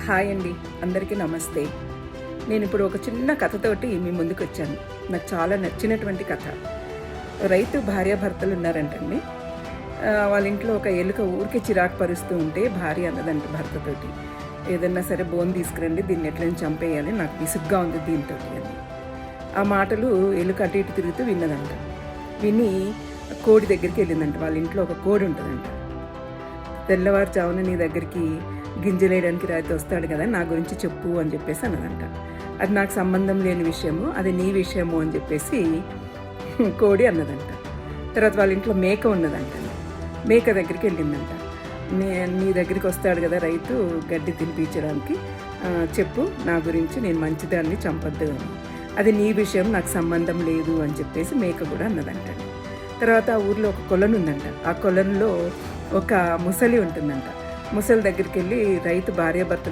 Hi అండి, అందరికీ నమస్తే. నేను ఇప్పుడు ఒక చిన్న కథతోటి మీ ముందుకు వచ్చాను. నాకు చాలా నచ్చినటువంటి కథ. రైతు భార్యాభర్తలు ఉన్నారంటండి. వాళ్ళ ఇంట్లో ఒక ఎలుక ఊరికి చిరాకు పరుస్తూ ఉంటే భార్య అన్నదంట భర్తతోటి, ఏదన్నా సరే బోన్ తీసుకురండి, దీన్ని ఎట్లయినా చంపేయాలి, నాకు విసుగ్గా ఉంది దీంతో అని. ఆ మాటలు ఎలుక అటు ఇటు తిరుగుతూ విన్నదంట. విని కోడి దగ్గరికి వెళ్ళిందంట. వాళ్ళ ఇంట్లో ఒక కోడి ఉంటుందంట. తెల్లవారుజామున నీ దగ్గరికి గింజలేయడానికి రైతు వస్తాడు కదా, నా గురించి చెప్పు అని చెప్పేసి అన్నదంట. అది నాకు సంబంధం లేని విషయము, అది నీ విషయము అని చెప్పేసి కోడి అన్నదంట. తర్వాత వాళ్ళ ఇంట్లో మేక ఉన్నదంట. మేక దగ్గరికి వెళ్ళిందంట. నీ దగ్గరికి వస్తాడు కదా రైతు గడ్డి తినిపించడానికి, చెప్పు నా గురించి, నేను మంచిదాన్ని, చంపొద్దు అని. అది నీ విషయం, నాకు సంబంధం లేదు అని చెప్పేసి మేక కూడా అన్నదంట. తర్వాత ఆ ఊర్లో ఒక కొలను ఉందంట. ఆ కొలంలో ఒక ముసలి ఉంటుందంట. ముసలి దగ్గరికి వెళ్ళి రైతు భార్యాభర్త